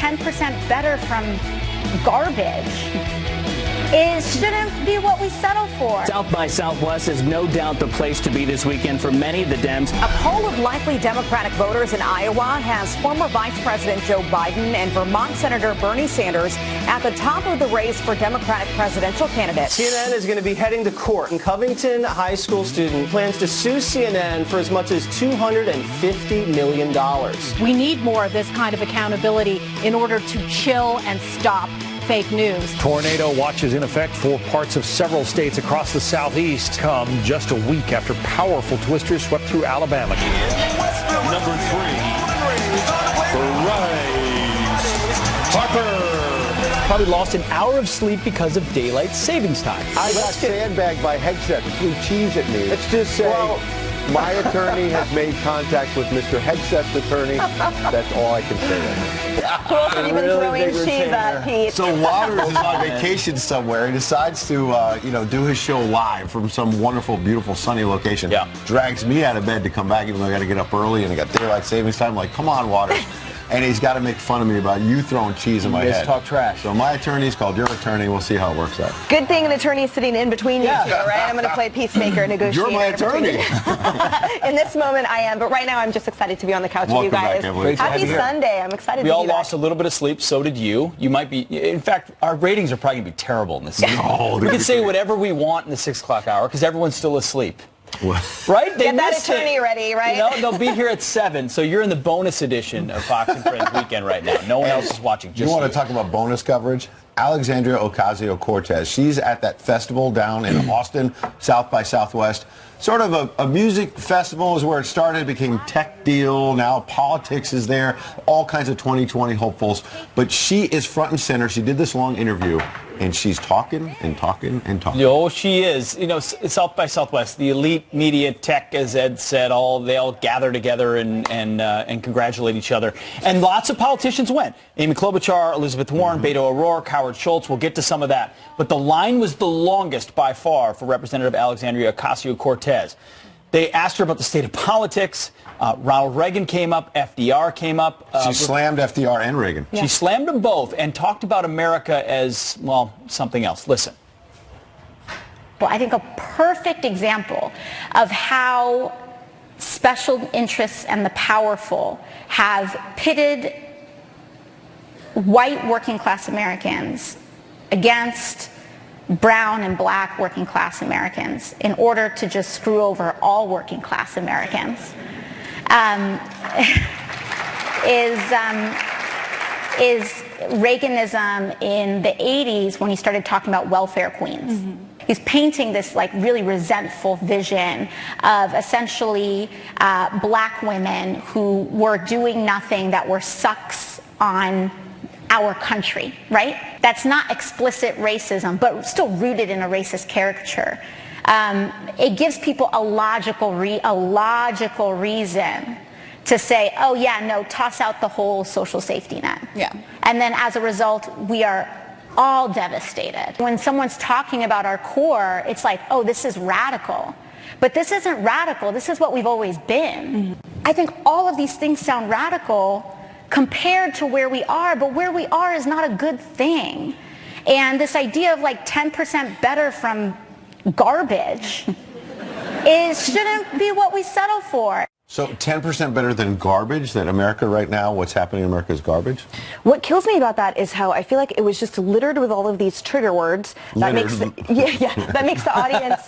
10% better from garbage shouldn't be what we settle for. South by Southwest is no doubt the place to be this weekend for many of the Dems. A poll of likely Democratic voters in Iowa has former Vice President Joe Biden and Vermont Senator Bernie Sanders at the top of the race for Democratic presidential candidates. CNN is going to be heading to court. A Covington high school student plans to sue CNN for as much as $250 million. We need more of this kind of accountability in order to chill and stop fake news. Tornado watches in effect for parts of several states across the southeast come just a week after powerful twisters swept through Alabama. Number 3 for Bryce Harper. Probably lost an hour of sleep because of daylight savings time. I got sandbagged by Hegseth, threw cheese at me. Let's just say my attorney has made contact with Mr. Hegseth's attorney. That's all I can say. Who else have you been throwing cheese at, Pete? So Waters is on vacation somewhere. He decides to, do his show live from some wonderful, beautiful, sunny location. Yeah. Drags me out of bed to come back, even though I got to get up early and I got daylight savings time. Like, come on, Waters. And he's got to make fun of me about you throwing cheese in my head. Talk trash. So my attorney's called your attorney. We'll see how it works out. Good thing an attorney is sitting in between you two, right? I'm going to play peacemaker, negotiator. You're my attorney. In this moment, I am. But right now, I'm just excited to be on the couch with you guys. Happy Sunday. I'm excited to be back. We all lost a little bit of sleep. So did you. You might be. In fact, our ratings are probably going to be terrible in this season. We can say whatever we want in the 6 o'clock hour because everyone's still asleep. Right? They Get that attorney ready, right? They'll be here at 7, so you're in the bonus edition of Fox and Friends Weekend right now. No one else is watching. Just you want to talk about bonus coverage? Alexandria Ocasio-Cortez. She's at that festival down in Austin, South by Southwest. Sort of a music festival is where it started. It became tech deal. Now politics is there. All kinds of 2020 hopefuls. But she is front and center. She did this long interview, and she's talking and talking and talking. Oh, she is. South by Southwest, the elite media, tech, as Ed said, they all gather together and congratulate each other. And lots of politicians went. Amy Klobuchar, Elizabeth Warren, Beto O'Rourke, Howard Schultz. We'll get to some of that. But the line was the longest by far for Representative Alexandria Ocasio-Cortez. They asked her about the state of politics. Ronald Reagan came up. FDR came up. She slammed FDR and Reagan. She slammed them both and talked about America as, well, something else. Listen. Well, I think a perfect example of how special interests and the powerful have pitted white working class Americans against brown and black working class Americans in order to just screw over all working class Americans is Reaganism in the 80s when he started talking about welfare queens. Mm-hmm. He's painting this really resentful vision of essentially black women who were doing nothing, that were sucks on our country, right? That's not explicit racism, but still rooted in a racist caricature. It gives people a logical reason to say, oh yeah, no, toss out the whole social safety net. Yeah. And then as a result, we are all devastated. When someone's talking about our core, it's like, oh, this is radical. But this isn't radical. This is what we've always been. Mm-hmm. I think all of these things sound radical compared to where we are, but where we are is not a good thing. And this idea of 10% better from garbage shouldn't be what we settle for. So 10% better than garbage, that America right now, what's happening in America is garbage? What kills me about that is how I feel like it was just littered with all of these trigger words that makes the audience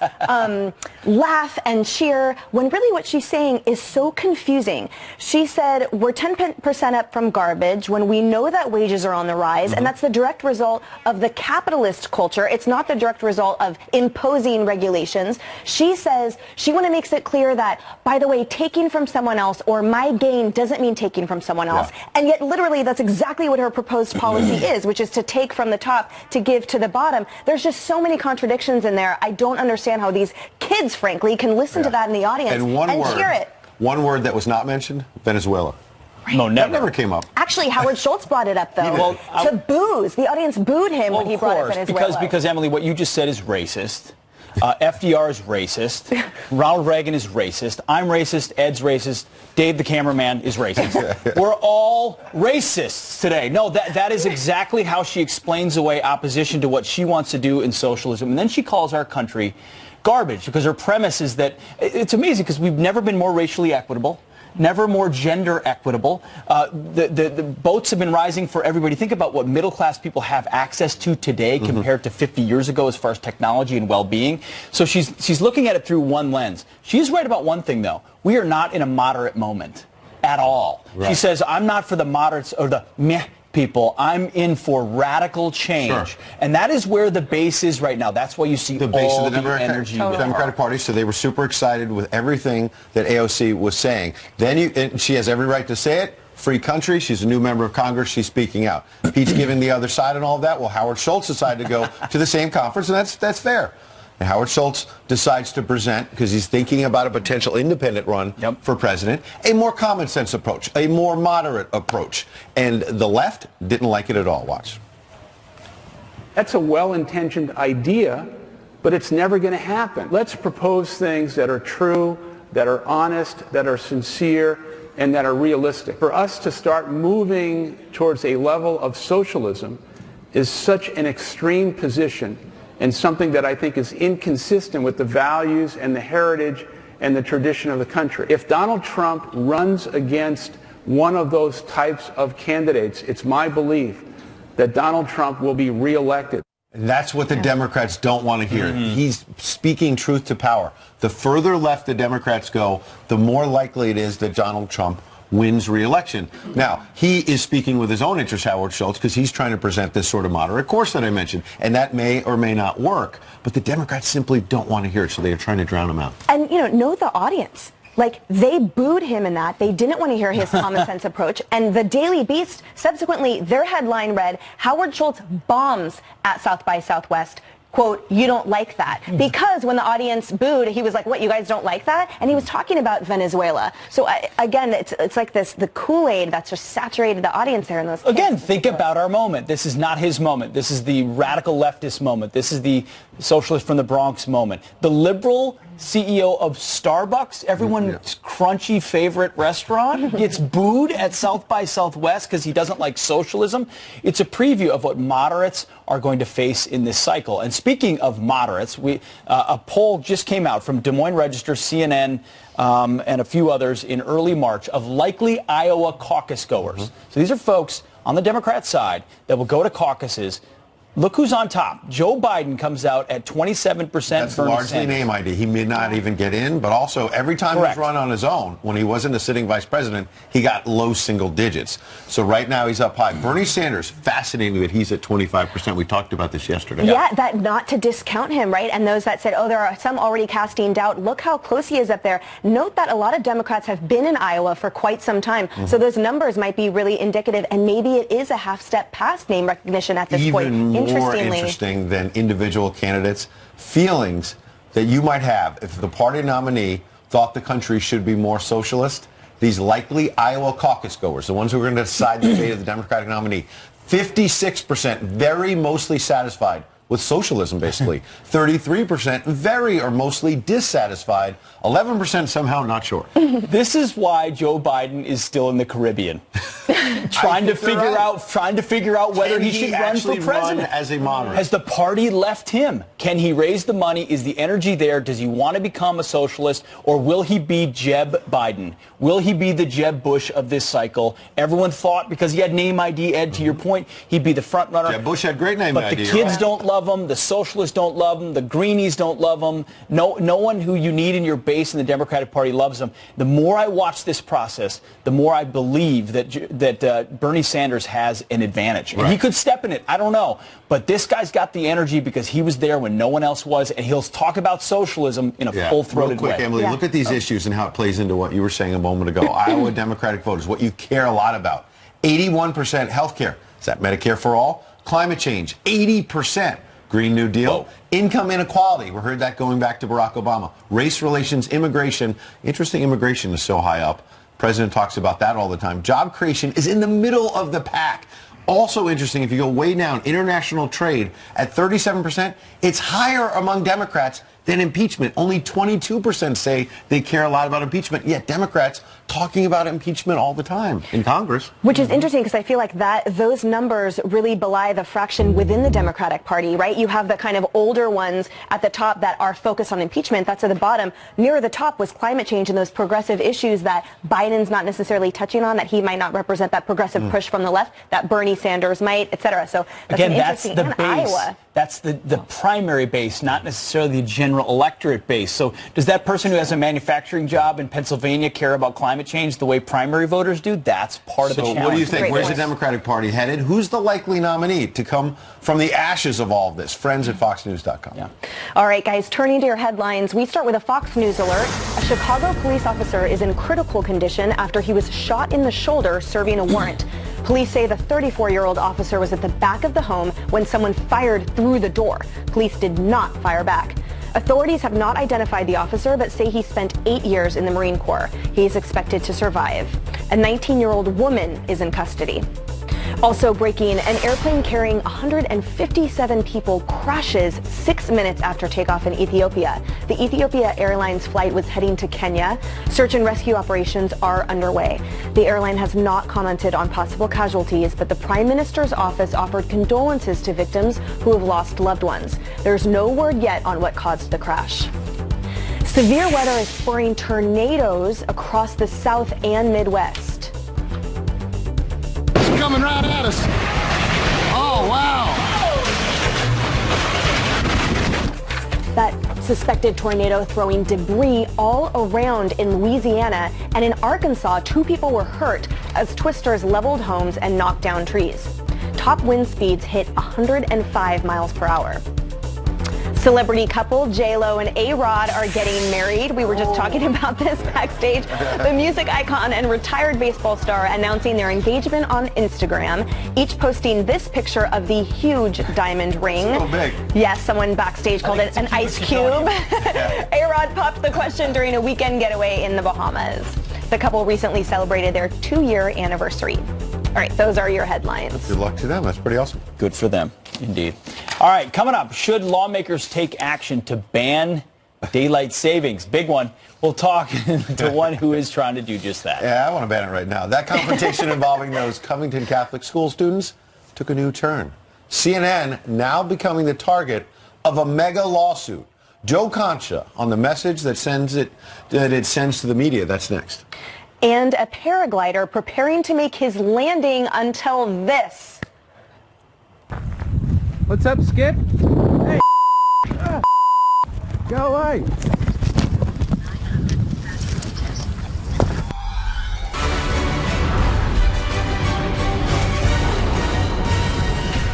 laugh and cheer, when really what she's saying is so confusing. She said we're 10% up from garbage when we know that wages are on the rise, and that's the direct result of the capitalist culture. It's not the direct result of imposing regulations. She says she makes it clear that, by the way, taking from someone else or my gain doesn't mean taking from someone else. Yeah. And yet literally that's exactly what her proposed policy is, which is to take from the top to give to the bottom. There's just so many contradictions in there. I don't understand how these kids, frankly, can listen to that in the audience and hear it. One word that was not mentioned, Venezuela. No, never. That never came up. Actually, Howard Schultz brought it up, though. To booze. The audience booed him when he brought up Venezuela. Because Emily, what you just said is racist. FDR is racist. Ronald Reagan is racist. I'm racist. Ed's racist. Dave the cameraman is racist. We're all racists today. No, that is exactly how she explains away opposition to what she wants to do in socialism. And then she calls our country garbage because her premise is that it's amazing because we've never been more racially equitable. Never more gender equitable. The boats have been rising for everybody. Think about what middle-class people have access to today compared to 50 years ago as far as technology and well-being. So she's looking at it through one lens. She is right about one thing, though. We are not in a moderate moment at all. Right. She says, I'm not for the moderates or the meh people. I'm in for radical change. Sure. And that is where the base is right now. That's why you see the base all of the Democratic Party. So they were super excited with everything that AOC was saying. Then and she has every right to say it. Free country. She's a new member of Congress. She's speaking out. Pete's giving the other side and all of that. Well, Howard Schultz decided to go to the same conference, and that's fair. And Howard Schultz decides to present, because he's thinking about a potential independent run for president, a more common sense approach, a more moderate approach. And the left didn't like it at all. Watch. That's a well-intentioned idea, but it's never going to happen. Let's propose things that are true, that are honest, that are sincere, and that are realistic. For us to start moving towards a level of socialism is such an extreme position, and something that I think is inconsistent with the values and the heritage and the tradition of the country. If Donald Trump runs against one of those types of candidates, it's my belief that Donald Trump will be reelected. And that's what the Democrats don't want to hear. He's speaking truth to power. The further left the Democrats go, the more likely it is that Donald Trump wins re-election. Now, he is speaking with his own interest, Howard Schultz, because he's trying to present this sort of moderate course that I mentioned, and that may or may not work. But the Democrats simply don't want to hear it, so they are trying to drown him out. And, know the audience. Like, they booed him in that. They didn't want to hear his common sense approach. And the Daily Beast, subsequently, their headline read, Howard Schultz bombs at South by Southwest. Quote, you don't like that. Because when the audience booed, he was like, what, you guys don't like that? And he was talking about Venezuela. So again, it's like the Kool-Aid that's just saturated the audience there in those Again, think about our moment. This is not his moment. This is the radical leftist moment. This is the socialist from the Bronx moment. The liberal CEO of Starbucks, everyone's crunchy favorite restaurant, gets booed at South by Southwest because he doesn't like socialism. It's a preview of what moderates are going to face in this cycle. And speaking of moderates, a poll just came out from Des Moines Register, CNN, and a few others in early March of likely Iowa caucus goers. So these are folks on the Democrat side that will go to caucuses. Look who's on top. Joe Biden comes out at 27%. That's largely name ID. He may not even get in, but also every time he's run on his own, when he wasn't a sitting vice president, he got low single digits. So right now he's up high. Bernie Sanders, fascinating that he's at 25%. We talked about this yesterday. Yeah, that not to discount him, right? And those that said, oh, there are some already casting doubt. Look how close he is up there. Note that a lot of Democrats have been in Iowa for quite some time. So those numbers might be really indicative, and maybe it is a half step past name recognition at this point. More interesting than individual candidates, feelings that you might have if the party nominee thought the country should be more socialist. These likely Iowa caucus goers, the ones who are going to decide the fate of the Democratic nominee, 56% very mostly satisfied with socialism, basically. 33% very or mostly dissatisfied. 11% somehow not sure. This is why Joe Biden is still in the Caribbean, trying to figure out whether he should run for president. As a moderate. Has the party left him? Can he raise the money? Is the energy there? Does he want to become a socialist, or will he be Jeb Biden? Will he be the Jeb Bush of this cycle? Everyone thought because he had name ID, Ed, to your point, he'd be the front runner. Jeb Bush had great name ID. But the kids don't love him. The socialists don't love him. The greenies don't love him. No one who you need in your base in the Democratic Party loves him. The more I watch this process, the more I believe that Bernie Sanders has an advantage. And he could step in it. I don't know. But this guy's got the energy because he was there when no one else was, and he'll talk about socialism in a full-throated way. Real quick, Emily, look at these issues and how it plays into what you were saying a moment ago. Iowa Democratic voters, what you care a lot about. 81% health care. Is that Medicare for all? Climate change, 80%. Green New Deal. Income inequality. We heard that going back to Barack Obama. Race relations, immigration. Interesting, immigration is so high up. President talks about that all the time. Job creation is in the middle of the pack. Also interesting, if you go way down, international trade at 37%, it's higher among Democrats than impeachment. Only 22% say they care a lot about impeachment, yet Democrats talking about impeachment all the time in Congress. Which is interesting because I feel like those numbers really belie the fraction within the Democratic Party, right? You have the kind of older ones at the top that are focused on impeachment. That's at the bottom. Near the top was climate change and those progressive issues that Biden's not necessarily touching on, that he might not represent that progressive push from the left, that Bernie Sanders might, et cetera. So that's again, that's the base. Iowa. That's the primary base, not necessarily the general electorate base. So does that person who has a manufacturing job in Pennsylvania care about climate change the way primary voters do? That's part of the challenge. What do you think? Where's the Democratic Party headed? Who's the likely nominee to come from the ashes of all of this? Friends at FoxNews.com. Yeah. All right, guys, turning to your headlines, we start with a Fox News alert. A Chicago police officer is in critical condition after he was shot in the shoulder serving a warrant. Police say the 34-year-old officer was at the back of the home when someone fired through the door. Police did not fire back. Authorities have not identified the officer, but say he spent 8 years in the Marine Corps. He is expected to survive. A 19-year-old woman is in custody. Also breaking, an airplane carrying 157 people crashes 6 minutes after takeoff in Ethiopia. The Ethiopia Airlines flight was heading to Kenya. Search and rescue operations are underway. The airline has not commented on possible casualties, but the Prime Minister's office offered condolences to victims who have lost loved ones. There's no word yet on what caused the crash. Severe weather is spurring tornadoes across the South and Midwest. Coming right at us. Oh, wow. That suspected tornado throwing debris all around in Louisiana, and in Arkansas, 2 people were hurt as twisters leveled homes and knocked down trees. Top wind speeds hit 105 miles per hour. Celebrity couple J-Lo and A-Rod are getting married. We were just talking about this backstage. The music icon and retired baseball star announcing their engagement on Instagram, each posting this picture of the huge diamond ring. So big. Yes, someone backstage called it an ice cube. A-Rod popped the question during a weekend getaway in the Bahamas. The couple recently celebrated their 2-year anniversary. All right, those are your headlines. Good luck to them. That's pretty awesome. Good for them, indeed. All right, coming up, should lawmakers take action to ban daylight savings? Big one. We'll talk to one who is trying to do just that. Yeah, I want to ban it right now. That confrontation involving those Covington Catholic school students took a new turn. CNN now becoming the target of a mega lawsuit. Joe Concha on the message that it sends to the media. That's next. And a paraglider preparing to make his landing until this. What's up, Skip? Hey, go away.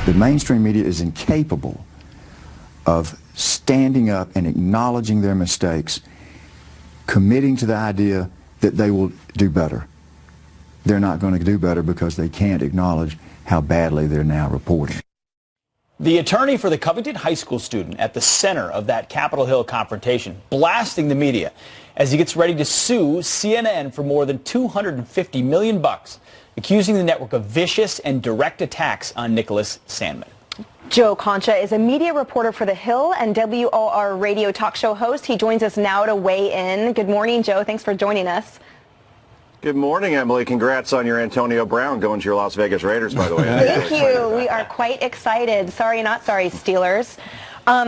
The mainstream media is incapable of standing up and acknowledging their mistakes, committing to the idea that they will do better. They're not going to do better because they can't acknowledge how badly they're now reporting. The attorney for the Covington High School student at the center of that Capitol Hill confrontation, blasting the media as he gets ready to sue CNN for more than $250 million, accusing the network of vicious and direct attacks on Nicholas Sandmann. Joe Concha is a media reporter for The Hill and WOR radio talk show host. He joins us now to weigh in. Good morning, Joe. Thanks for joining us. Good morning, Emily. Congrats on your Antonio Brown going to your Las Vegas Raiders, by the way. Thank you. We are quite excited. Sorry, not sorry, Steelers.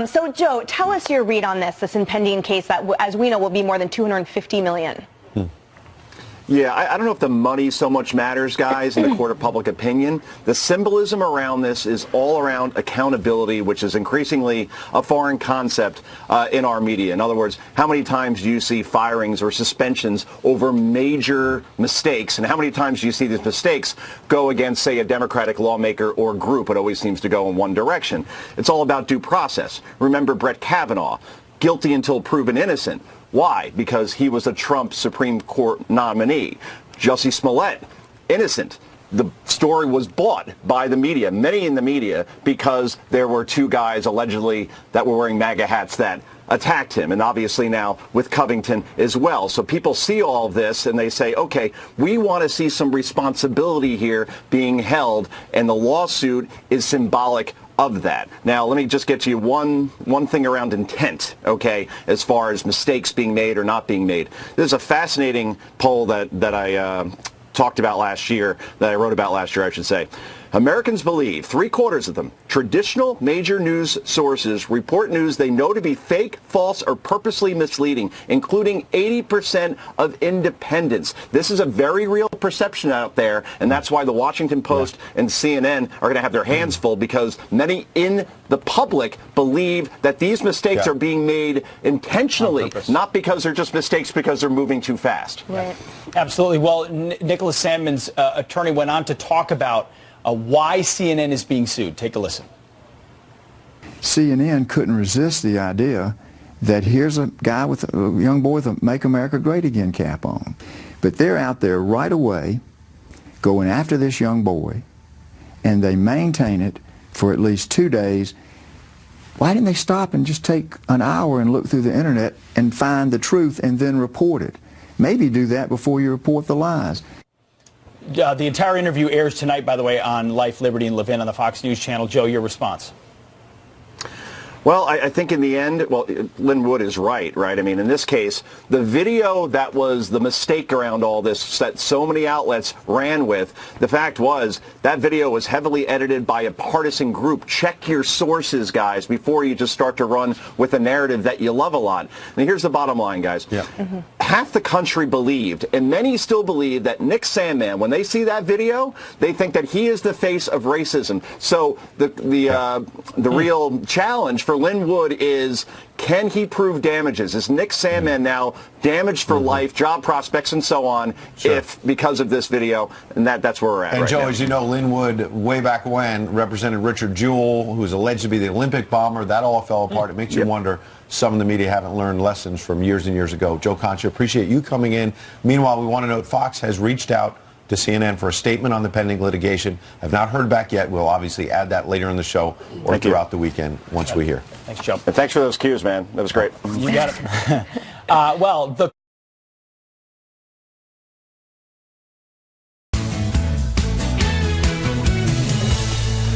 So, Joe, tell us your read on this impending case that, as we know, will be more than $250 million. Yeah, I don't know if the money so much matters, guys, in the court of public opinion. The symbolism around this is all around accountability, which is increasingly a foreign concept in our media. In other words, how many times do you see firings or suspensions over major mistakes, and how many times do you see these mistakes go against, say, a Democratic lawmaker or group? It always seems to go in one direction. It's all about due process. Remember Brett Kavanaugh, guilty until proven innocent. Why? Because he was a Trump Supreme Court nominee. Jussie Smollett, innocent the story was bought by the media, many in the media, because there were two guys allegedly that were wearing MAGA hats that attacked him, and obviously now with Covington as well. So people see all of this and they say, okay, we want to see some responsibility here being held, and the lawsuit is symbolic of that. Now, let me just get to you one thing around intent, okay, as far as mistakes being made or not being made. There's a fascinating poll that I talked about last year, that I wrote about last year, I should say. Americans believe, 3/4 of them, traditional major news sources report news they know to be fake, false, or purposely misleading, including 80% of independents. This is a very real perception out there, and that's why the Washington Post and CNN are going to have their hands full, because many in the public believe that these mistakes are being made intentionally, not because they're just mistakes because they're moving too fast. Right. Absolutely. Well, Nicholas Sandmann's attorney went on to talk about why CNN is being sued. Take a listen. CNN couldn't resist the idea that here's a guy with a young boy with a Make America Great Again cap on. But they're out there right away going after this young boy, and they maintain it for at least 2 days. Why didn't they stop and just take an hour and look through the internet and find the truth and then report it? Maybe do that before you report the lies. The entire interview airs tonight, by the way, on Life, Liberty, and Levin on the Fox News channel. Joe, your response? Well, I think in the end, well, Lin Wood is right? I mean, in this case, the video that was the mistake around all this that so many outlets ran with, the fact was that video was heavily edited by a partisan group. Check your sources, guys, before you just start to run with a narrative that you love a lot. And here's the bottom line, guys. Half the country believed, and many still believe, that Nick Sandmann, when they see that video, they think that he is the face of racism. So the real challenge for Lin Wood is, can he prove damages? Is Nick Sandmann now damaged for life, job prospects, and so on, if because of this video? And that's where we're at. And right Joe, now. as you know, Lin Wood, way back when, represented Richard Jewell, who was alleged to be the Olympic bomber. That all fell apart. It makes you wonder, some of the media haven't learned lessons from years and years ago. Joe Concha, appreciate you coming in. Meanwhile, we want to note Fox has reached out to CNN for a statement on the pending litigation. I've not heard back yet. We'll obviously add that later in the show or throughout the weekend once we hear. Thanks, Joe. And thanks for those cues, man. That was great. You got it. Well, the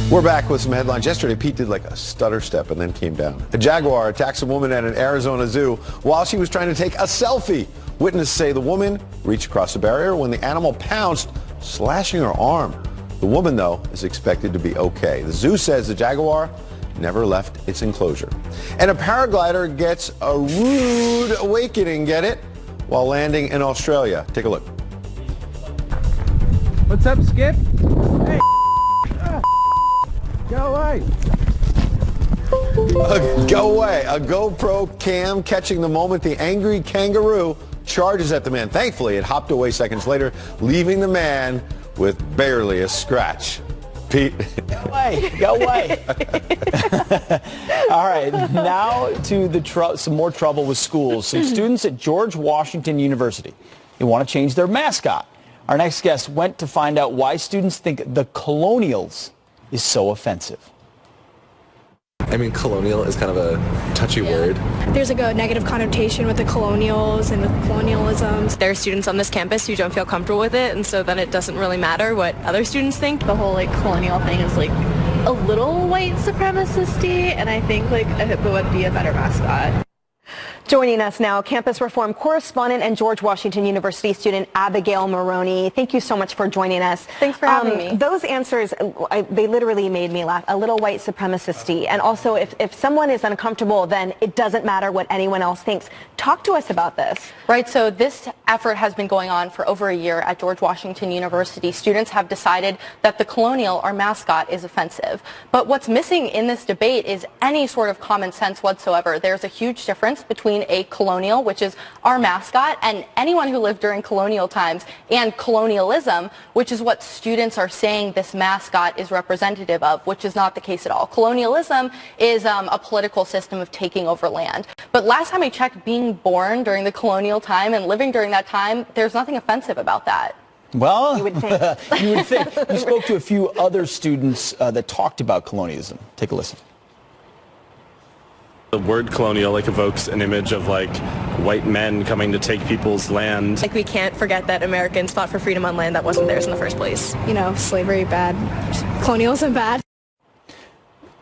We're back with some headlines. Yesterday, Pete did like a stutter step and then came down. A jaguar attacks a woman at an Arizona zoo while she was trying to take a selfie. Witnesses say the woman reached across the barrier when the animal pounced, slashing her arm. The woman, though, is expected to be okay. The zoo says the jaguar never left its enclosure. And a paraglider gets a rude awakening, get it, while landing in Australia. Take a look. What's up, Skip? Hey. Go away. Go away. A GoPro cam catching the moment the angry kangaroo charges at the man. Thankfully, it hopped away seconds later, leaving the man with barely a scratch. Pete. Go away. Go away. All right. Now to some more trouble with schools. Some students at George Washington University, they want to change their mascot. Our next guest went to find out why students think the Colonials is so offensive. I mean, colonial is kind of a touchy word. There's like a negative connotation with the colonials and with colonialism. There are students on this campus who don't feel comfortable with it, and so then it doesn't really matter what other students think. The whole like colonial thing is like a little white supremacist-y, and I think like a hippo would be a better mascot. Joining us now, campus reform correspondent and George Washington University student Abigail Maroney. Thank you so much for joining us. Thanks for having me. Those answers, they literally made me laugh. A little white supremacist-y. And also, if someone is uncomfortable, then it doesn't matter what anyone else thinks. Talk to us about this. Right, so this effort has been going on for over a year at George Washington University. Students have decided that the colonial, our mascot, is offensive. But what's missing in this debate is any sort of common sense whatsoever. There's a huge difference between a colonial, which is our mascot, and anyone who lived during colonial times, and colonialism, which is what students are saying this mascot is representative of, which is not the case at all. Colonialism is a political system of taking over land. But last time I checked, being born during the colonial time and living during that time, there's nothing offensive about that. Well, You would think. you would think. You spoke to a few other students that talked about colonialism. Take a listen. The word colonial evokes an image of white men coming to take people's land. We can't forget that Americans fought for freedom on land that wasn't theirs in the first place. Slavery bad, colonialism bad.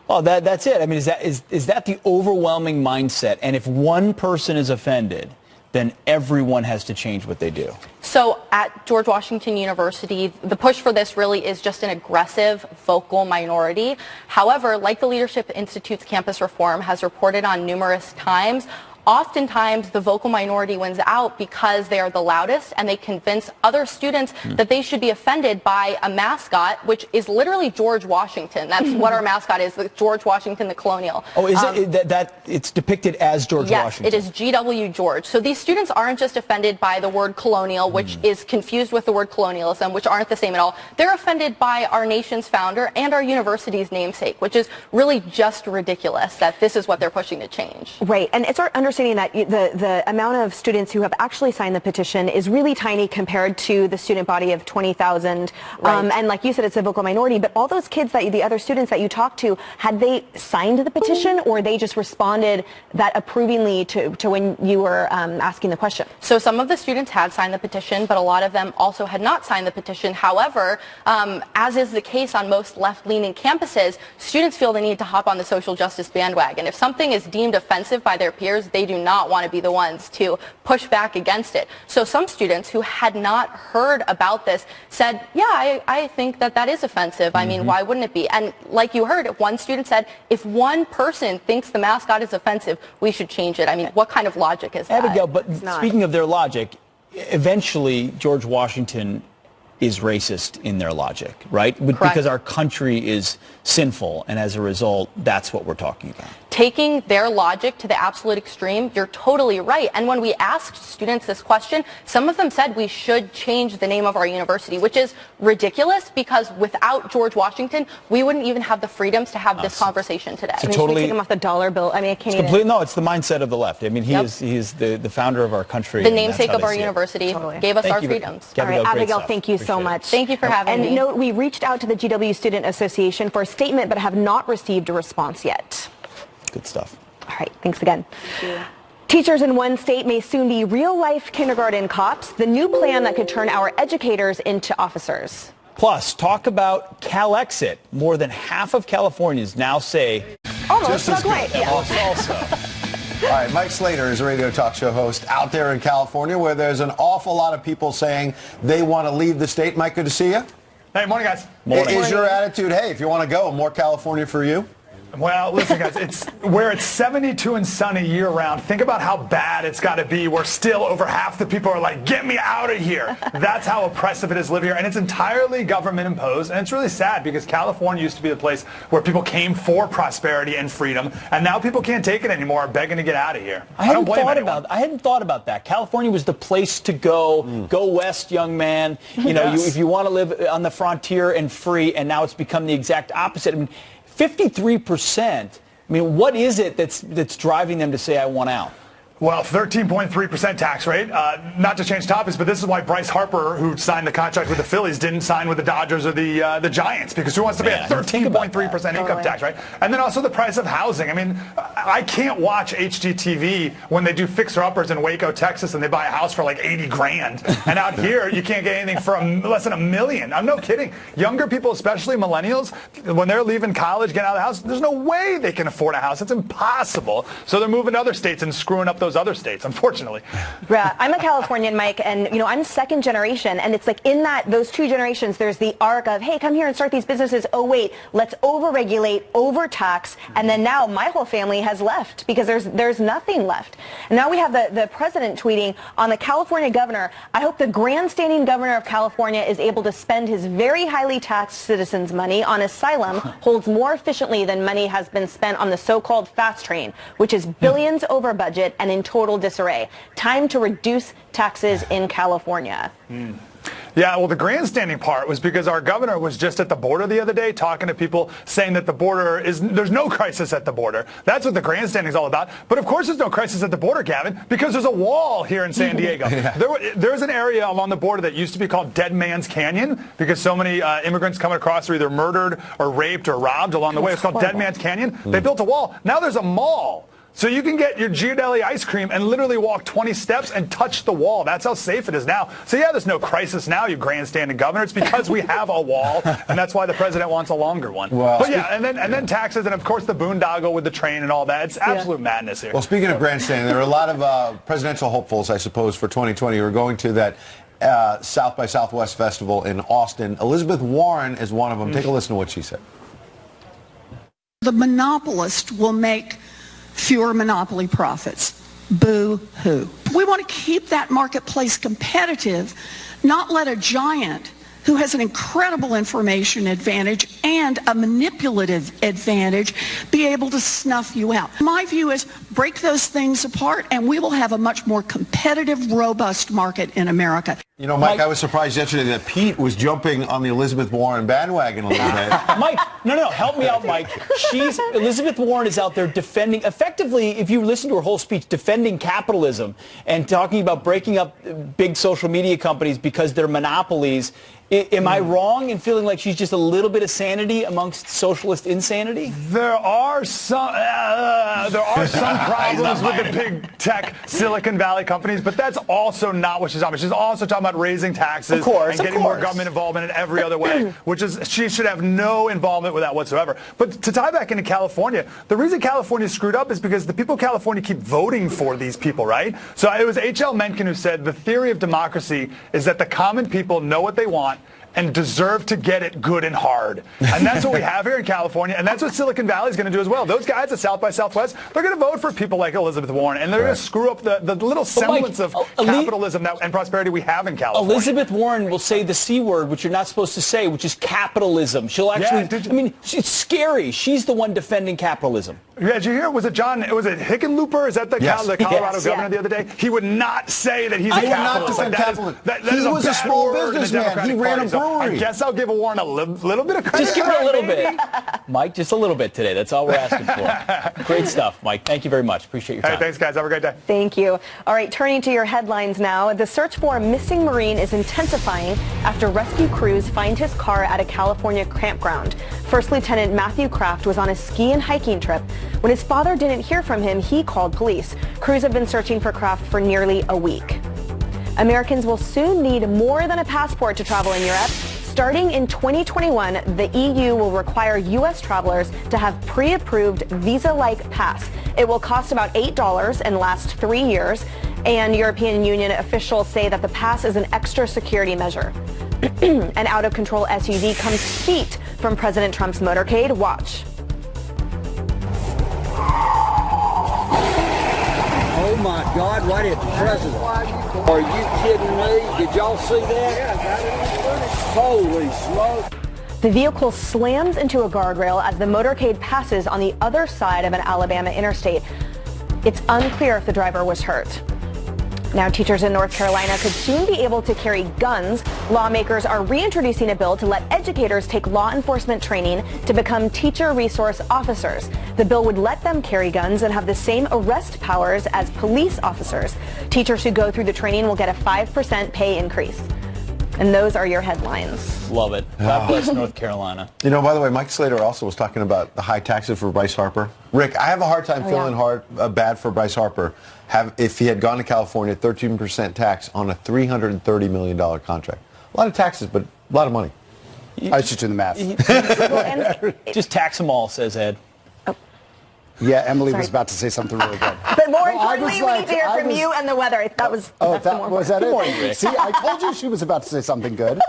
Well, that's it. I mean, is that the overwhelming mindset? And if one person is offended, then everyone has to change what they do. So at George Washington University, the push for this really is just an aggressive, vocal minority. However, like the Leadership Institute's campus reform has reported on numerous times, oftentimes the vocal minority wins out because they are the loudest and they convince other students that they should be offended by a mascot, which is literally George Washington. That's what our mascot is, George Washington the Colonial. Oh, is it that it's depicted as George Washington? Yes, it is GW George. So these students aren't just offended by the word colonial, which is confused with the word colonialism, which aren't the same at all. They're offended by our nation's founder and our university's namesake, which is really just ridiculous that this is what they're pushing to change. Right, and it's our understanding that the amount of students who have actually signed the petition is really tiny compared to the student body of 20,000. Right. And like you said, it's a vocal minority, but all those kids, the other students that you talked to, had they signed the petition or they just responded that approvingly to when you were asking the question? So some of the students had signed the petition, but a lot of them also had not signed the petition. However, as is the case on most left-leaning campuses, students feel the need to hop on the social justice bandwagon. If something is deemed offensive by their peers, they do not want to be the ones to push back against it. So some students who had not heard about this said, yeah, I think that is offensive. I mean, why wouldn't it be? And like you heard, one student said, if one person thinks the mascot is offensive, we should change it. I mean, what kind of logic is that? Abigail, but speaking of their logic, eventually George Washington is racist in their logic, right? Correct. Because our country is sinful, and as a result, that's what we're talking about. Taking their logic to the absolute extreme, you're totally right. And when we asked students this question, some of them said we should change the name of our university, which is ridiculous because without George Washington, we wouldn't even have the freedoms to have this conversation today. So totally take him off the dollar bill. I mean, I can't even. No, it's the mindset of the left. I mean, he is the founder of our country. The namesake of our university gave us our freedoms. All right, Abigail, thank you so much. Thank you for having me. And we reached out to the GW Student Association for a statement, but have not received a response yet. Good stuff. All right, thanks again. Thank you. Teachers in one state may soon be real-life kindergarten cops, the new plan that could turn our educators into officers. Plus, talk about CalExit. More than half of Californians now say... Almost struck right. Yeah. Also. All right, Mike Slater is a radio talk show host out there in California where there's an awful lot of people saying they want to leave the state. Mike, good to see you. Hey, morning, guys. Morning. Is your attitude, hey, if you want to go, more California for you? Well, listen, guys, where it's 72 and sunny year-round. Think about how bad it's got to be where still over half the people are like, get me out of here. That's how oppressive it is to live here. And it's entirely government-imposed. And it's really sad because California used to be the place where people came for prosperity and freedom. And now people can't take it anymore, are begging to get out of here. I hadn't thought about that. California was the place to go. Go west, young man. You know, if you want to live on the frontier and free, and now it's become the exact opposite. I mean, 53%. I mean, what is it that's driving them to say I want out? Well, 13.3% tax rate. Not to change topics, but this is why Bryce Harper, who signed the contract with the Phillies, didn't sign with the Dodgers or the Giants, because who wants to pay a 13.3% income tax, right? And then also the price of housing. I mean, I can't watch HGTV when they do fixer-uppers in Waco, Texas, and they buy a house for like 80 grand. And out here, you can't get anything for less than $1 million. I'm no kidding. Younger people, especially millennials, when they're leaving college, getting out of the house, there's no way they can afford a house. It's impossible. So they're moving to other states and screwing up those other states, unfortunately. Yeah, I'm a Californian, Mike, and I'm second generation, and it's like in those two generations, there's the arc of, hey, come here and start these businesses. Oh wait, let's overregulate, overtax, and then now my whole family has left because there's nothing left. And now we have the president tweeting on the California governor. I hope the grandstanding governor of California is able to spend his very highly taxed citizens' money on asylum holds more efficiently than money has been spent on the so-called fast train, which is billions over budget and in total disarray. Time to reduce taxes in California. Yeah, well, the grandstanding part was because our governor was just at the border the other day talking to people saying that the border there's no crisis at the border. That's what the grandstanding is all about. But of course there's no crisis at the border, Gavin, because there's a wall here in San Diego. There's an area along the border that used to be called Dead Man's Canyon because so many immigrants coming across are either murdered or raped or robbed along the way. It's called Dead Man's Canyon. They built a wall. Now there's a mall. So you can get your Ghirardelli ice cream and literally walk 20 steps and touch the wall. That's how safe it is now. So yeah, there's no crisis now, you grandstanding governor. It's because we have a wall, and that's why the president wants a longer one. Well, but yeah, and then taxes, and of course the boondoggle with the train and all that. It's absolute madness here. Well, speaking of grandstanding, there are a lot of presidential hopefuls, I suppose, for 2020 who are going to that South by Southwest Festival in Austin. Elizabeth Warren is one of them. Take a listen to what she said. The monopolist will make fewer monopoly profits. Boo-hoo. We want to keep that marketplace competitive, not let a giant who has an incredible information advantage and a manipulative advantage be able to snuff you out. My view is break those things apart and we will have a much more competitive, robust market in America. You know, Mike, I was surprised yesterday that Pete was jumping on the Elizabeth Warren bandwagon a little bit. Mike, no, help me out, Mike. Elizabeth Warren is out there defending, effectively, if you listen to her whole speech, defending capitalism and talking about breaking up big social media companies because they're monopolies. Am I wrong in feeling like she's just a little bit of sanity amongst socialist insanity? There are some problems with the big tech Silicon Valley companies, but that's also not what she's talking about. She's also talking about raising taxes and getting more government involvement in every other way, which is she should have no involvement with that whatsoever. But to tie back into California, the reason California screwed up is because the people of California keep voting for these people, right? So it was H.L. Mencken who said the theory of democracy is that the common people know what they want and deserve to get it good and hard. And that's what we have here in California, and that's what Silicon Valley is going to do as well. Those guys at South by Southwest, they're going to vote for people like Elizabeth Warren, and they're going to screw up the little semblance of capitalism and prosperity we have in California. Elizabeth Warren will say the C word, which you're not supposed to say, which is capitalism. She'll actually, I mean, it's scary. She's the one defending capitalism. Yeah, did you hear? Was it Hickenlooper? Is that the Colorado governor the other day? He would not say that he's a capitalist. He was a small businessman. He ran a brewery. I guess I'll give Warren a little bit of credit. Just give her a little bit. Mike, just a little bit today. That's all we're asking for. Great stuff, Mike. Thank you very much. Appreciate your time. Hey, thanks, guys. Have a great day. Thank you. All right, turning to your headlines now. The search for a missing Marine is intensifying after rescue crews find his car at a California campground. First Lieutenant Matthew Kraft was on a ski and hiking trip. When his father didn't hear from him, he called police. Crews have been searching for Kraft for nearly a week. Americans will soon need more than a passport to travel in Europe. Starting in 2021, the EU will require U.S. travelers to have pre-approved visa-like pass. It will cost about $8 and last 3 years. And European Union officials say that the pass is an extra security measure. An out-of-control SUV comes feet from President Trump's motorcade. Watch. Oh my God, what is the president? Are you kidding me? Did y'all see that? Holy smoke. The vehicle slams into a guardrail as the motorcade passes on the other side of an Alabama interstate. It's unclear if the driver was hurt. Now, teachers in North Carolina could soon be able to carry guns. Lawmakers are reintroducing a bill to let educators take law enforcement training to become teacher resource officers. The bill would let them carry guns and have the same arrest powers as police officers. Teachers who go through the training will get a 5% pay increase. And those are your headlines. Love it. God bless North Carolina. You know, by the way, Mike Slater also was talking about the high taxes for Bryce Harper. Rick, I have a hard time feeling bad for Bryce Harper if he had gone to California, 13% tax on a $330 million contract. A lot of taxes, but a lot of money. I was just doing the math. Just tax them all, says Ed. Yeah, Emily was about to say something really good. But more importantly, we need to hear from you and the weather. Was that it? See, I told you she was about to say something good.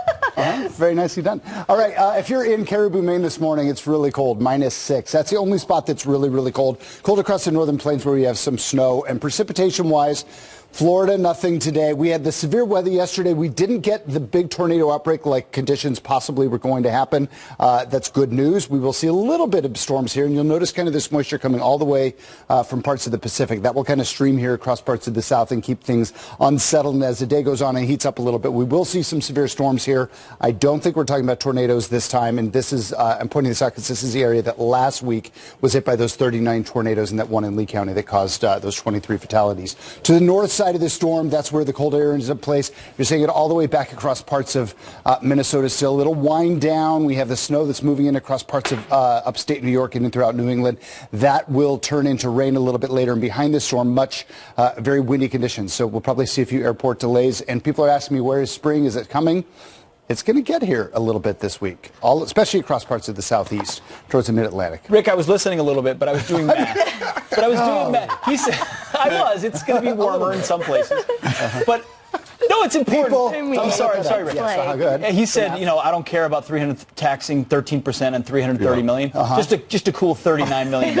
Very nicely done. All right, if you're in Caribou, Maine this morning, it's really cold, -6. That's the only spot that's really, really cold. Cold across the northern plains where we have some snow. And precipitation-wise, Florida, nothing today. We had the severe weather yesterday. We didn't get the big tornado outbreak like conditions possibly were going to happen. That's good news. We will see a little bit of storms here, and you'll notice kind of this moisture coming all the way from parts of the Pacific. That will kind of stream here across parts of the south and keep things unsettled. And as the day goes on and heats up a little bit, we will see some severe storms here. I don't think we're talking about tornadoes this time, and this is, I'm pointing this out because this is the area that last week was hit by those 39 tornadoes and that one in Lee County that caused those 23 fatalities. To the north side of the storm, that's where the cold air is in place. You're seeing it all the way back across parts of Minnesota still. A little wind down. We have the snow that's moving in across parts of upstate New York and in throughout New England. That will turn into rain a little bit later. And behind the storm, very windy conditions. So we'll probably see a few airport delays. And people are asking me, where is spring? Is it coming? It's going to get here a little bit this week, especially across parts of the southeast towards the mid-Atlantic. Rick, I was listening a little bit, but I was doing math. He said, it's going to be warmer in some places. But no, it's important. I'm sorry, Rick. Yeah, he said, I don't care about taxing 13% and $330 million. Just a cool $39 million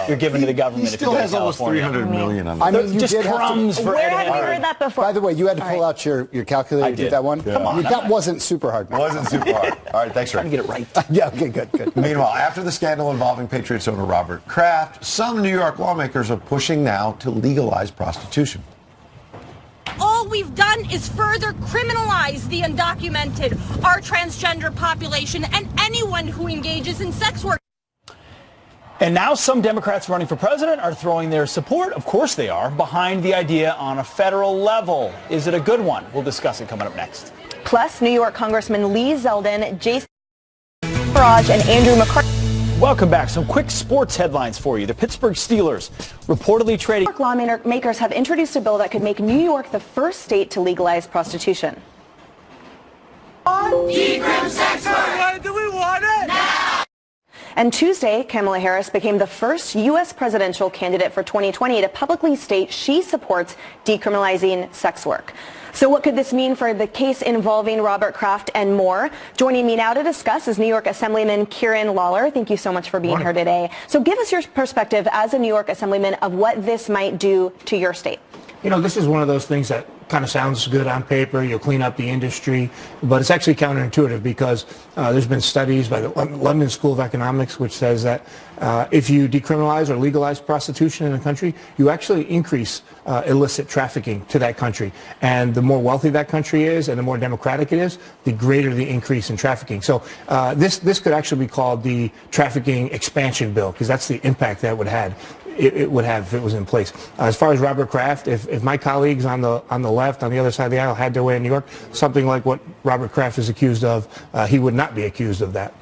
you're giving to the government. He still has almost $300 million on it. I mean, just crumbs for Where have you heard that before? By the way, you had to pull out your calculator to do that one? Yeah. Come on. That wasn't super hard. Wasn't super hard. All right, thanks, Rick. Trying to get it right. Yeah, okay, good. Meanwhile, after the scandal involving Patriots owner Robert Kraft, some New York lawmakers are pushing now to legalize prostitution. All we've done is further criminalize the undocumented, our transgender population, and anyone who engages in sex work. And now some Democrats running for president are throwing their support, of course they are, behind the idea on a federal level. Is it a good one? We'll discuss it coming up next. Plus, New York Congressman Lee Zeldin, Jason Farage, and Andrew McCarthy. Welcome back. Some quick sports headlines for you. The Pittsburgh Steelers reportedly trading. New York lawmakers have introduced a bill that could make New York the first state to legalize prostitution. Decrim sex work! Why do we want it? Now! And Tuesday, Kamala Harris became the first U.S. presidential candidate for 2020 to publicly state she supports decriminalizing sex work. So what could this mean for the case involving Robert Kraft and more? Joining me now to discuss is New York Assemblyman Kieran Lawler. Thank you so much for being here today. So give us your perspective as a New York Assemblyman of what this might do to your state. This is one of those things that kind of sounds good on paper. You'll clean up the industry, but it's actually counterintuitive because there's been studies by the London School of Economics which says that if you decriminalize or legalize prostitution in a country, you actually increase illicit trafficking to that country. And the more wealthy that country is and the more democratic it is, the greater the increase in trafficking. So this could actually be called the trafficking expansion bill because that's the impact that it would have if it was in place. As far as Robert Kraft, if my colleagues on the left, on the other side of the aisle, had their way in New York, something like what Robert Kraft is accused of, he would not be accused of that.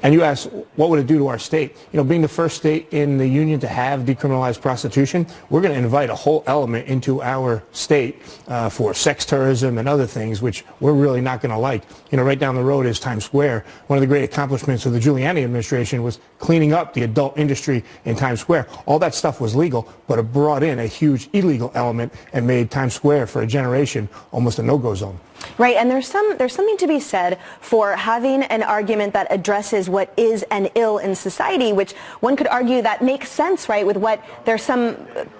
And you ask, what would it do to our state? Being the first state in the union to have decriminalized prostitution, we're going to invite a whole element into our state for sex tourism and other things, which we're really not going to like. Right down the road is Times Square. One of the great accomplishments of the Giuliani administration was cleaning up the adult industry in Times Square. All that stuff was legal, but it brought in a huge illegal element and made Times Square for a generation almost a no-go zone. Right, and there's something to be said for having an argument that addresses what is an ill in society, which one could argue that makes sense, right, with what there's some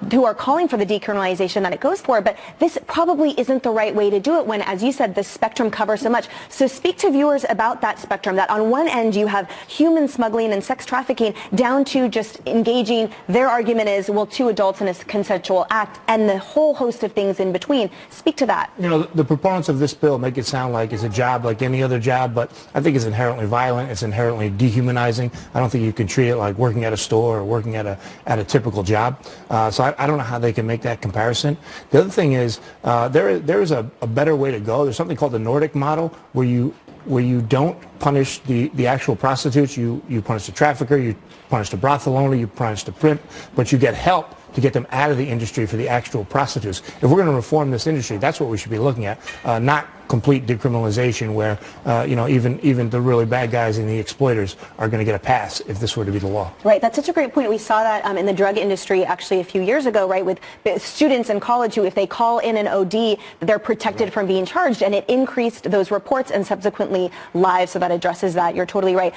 who are calling for the decriminalization that it goes for, but this probably isn't the right way to do it when, as you said, the spectrum covers so much. So speak to viewers about that spectrum, that on one end you have human smuggling and sex trafficking down to just engaging. Their argument is, well, two adults in a consensual act and the whole host of things in between. Speak to that. The proponents of this bill make it sound like it's a job like any other job, but I think it's inherently violent. It's inherently dehumanizing. I don't think you can treat it like working at a store or working at a typical job. So I don't know how they can make that comparison. The other thing is there is a better way to go. There's something called the Nordic model where you don't punish the actual prostitutes. You punish the trafficker, you punish the brothel owner, you punish the pimp, but you get help to get them out of the industry for the actual prostitutes. If we're going to reform this industry, that's what we should be looking at, not complete decriminalization where, even the really bad guys and the exploiters are going to get a pass if this were to be the law. Right. That's such a great point. We saw that in the drug industry actually a few years ago, right, with students in college who, if they call in an OD, they're protected from being charged, and it increased those reports and subsequently lives, so that addresses that. You're totally right.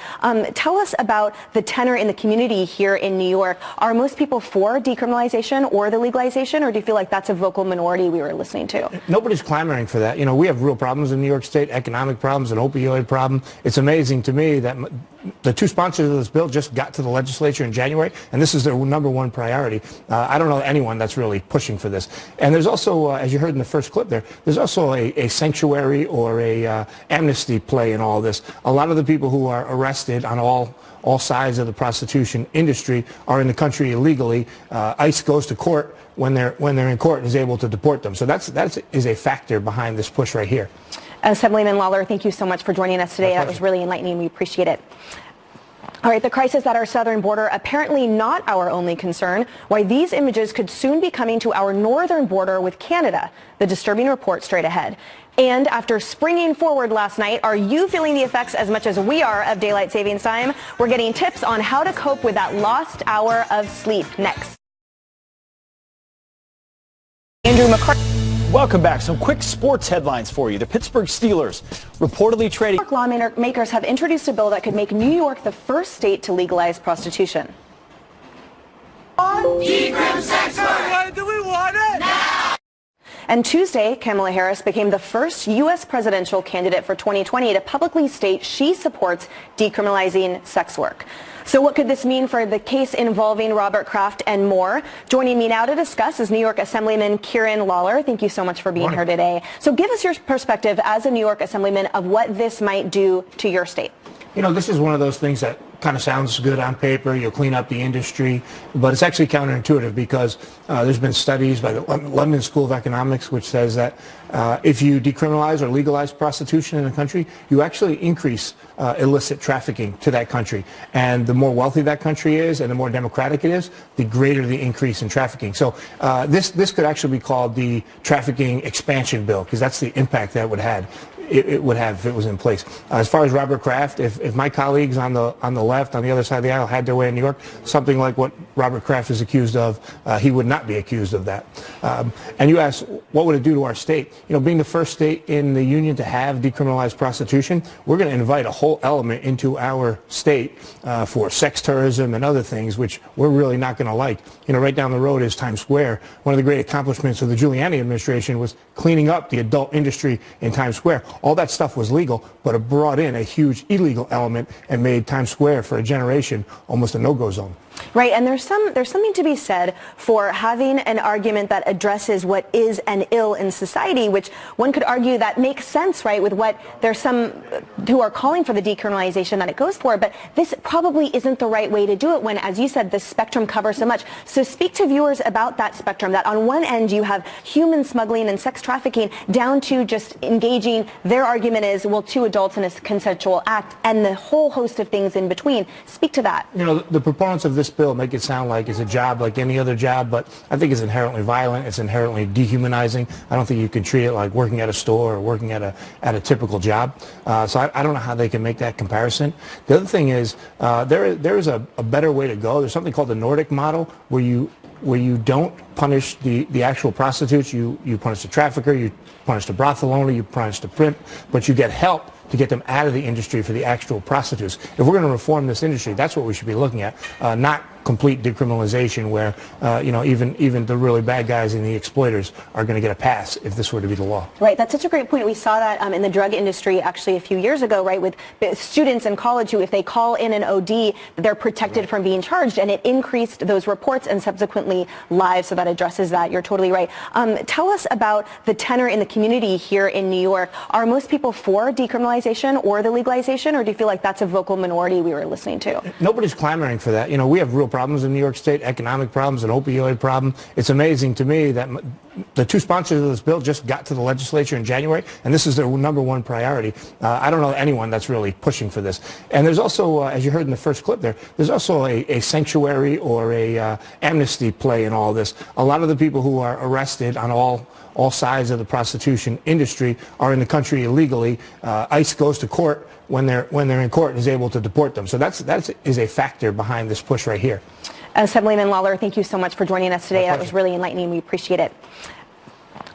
Tell us about the tenor in the community here in New York. Are most people for decriminalization or the legalization, or do you feel like that's a vocal minority we were listening to? Nobody's clamoring for that. We have real problems in New York State, economic problems, an opioid problem. It's amazing to me that the two sponsors of this bill just got to the legislature in January, and this is their number one priority. I don't know anyone that's really pushing for this. And there's also, as you heard in the first clip there's also a sanctuary or a amnesty play in all this. A lot of the people who are arrested on all sides of the prostitution industry are in the country illegally. ICE goes to court when they're in court and is able to deport them. So that is a factor behind this push right here. Assemblyman Lawler, thank you so much for joining us today. That was really enlightening. We appreciate it. All right, the crisis at our southern border, apparently not our only concern. Why these images could soon be coming to our northern border with Canada. The disturbing report straight ahead. And after springing forward last night, are you feeling the effects as much as we are of daylight savings time? We're getting tips on how to cope with that lost hour of sleep next. Andrew McCarthy. Welcome back. Some quick sports headlines for you. The Pittsburgh Steelers reportedly trading. New York lawmakers have introduced a bill that could make New York the first state to legalize prostitution. Decrim sex work! Why do we want it? Now! And Tuesday, Kamala Harris became the first U.S. presidential candidate for 2020 to publicly state she supports decriminalizing sex work. So what could this mean for the case involving Robert Kraft and more? Joining me now to discuss is New York Assemblyman Kieran Lawler. Thank you so much for being here today. So give us your perspective as a New York Assemblyman of what this might do to your state. This is one of those things that kind of sounds good on paper. You'll clean up the industry, but it's actually counterintuitive because there's been studies by the London School of Economics which says that if you decriminalize or legalize prostitution in a country, you actually increase illicit trafficking to that country. And the more wealthy that country is and the more democratic it is, the greater the increase in trafficking. So this could actually be called the trafficking expansion bill, because that's the impact that it would have if it was in place. As far as Robert Kraft, if my colleagues on the left, on the other side of the aisle, had their way in New York, something like what Robert Kraft is accused of, he would not be accused of that. And you asked, what would it do to our state? Being the first state in the union to have decriminalized prostitution, we're going to invite a whole element into our state for sex tourism and other things, which we're really not going to like. Right down the road is Times Square. One of the great accomplishments of the Giuliani administration was cleaning up the adult industry in Times Square. All that stuff was legal, but it brought in a huge illegal element and made Times Square for a generation almost a no-go zone. Right, and there's something to be said for having an argument that addresses what is an ill in society, which one could argue that makes sense, right, with what there's some who are calling for the decriminalization that it goes for, but this probably isn't the right way to do it when, as you said, the spectrum covers so much. So speak to viewers about that spectrum, that on one end you have human smuggling and sex trafficking down to just engaging. Their argument is, well, two adults in a consensual act, and the whole host of things in between. Speak to that. The proponents of this bill make it sound like it's a job like any other job, but I think it's inherently violent. It's inherently dehumanizing. I don't think you can treat it like working at a store or working at a typical job. So I don't know how they can make that comparison. The other thing is there is a better way to go. There's something called the Nordic model where you don't punish the actual prostitutes. You punish the trafficker, you punish the brothel owner, you punish the pimp, but you get help to get them out of the industry for the actual prostitutes. If we're going to reform this industry, that's what we should be looking at, not complete decriminalization where even the really bad guys and the exploiters are going to get a pass if this were to be the law. Right, that's such a great point. We saw that in the drug industry actually a few years ago, right, with students in college who, if they call in an OD, they're protected from being charged, and it increased those reports and subsequently lives, so that addresses that. You're totally right. Tell us about the tenor in the community here in New York. Are most people for decriminalization or the legalization, or do you feel like that's a vocal minority we were listening to? Nobody's clamoring for that. We have real problems in New York State, economic problems, an opioid problem. It's amazing to me that the two sponsors of this bill just got to the legislature in January, and this is their #1 priority. I don't know anyone that's really pushing for this. And there's also, as you heard in the first clip there, there's also a sanctuary or a amnesty play in all this. A lot of the people who are arrested on all sides of the prostitution industry are in the country illegally. ICE goes to court when they're in court and is able to deport them. So that is a factor behind this push right here. Assemblyman Lawler, thank you so much for joining us today. That was really enlightening. We appreciate it.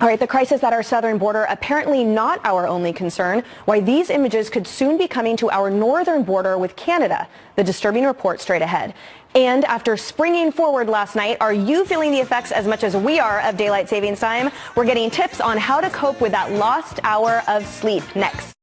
All right, the crisis at our southern border, apparently not our only concern. Why these images could soon be coming to our northern border with Canada. The disturbing report straight ahead. And after springing forward last night, are you feeling the effects as much as we are of daylight savings time? We're getting tips on how to cope with that lost hour of sleep next.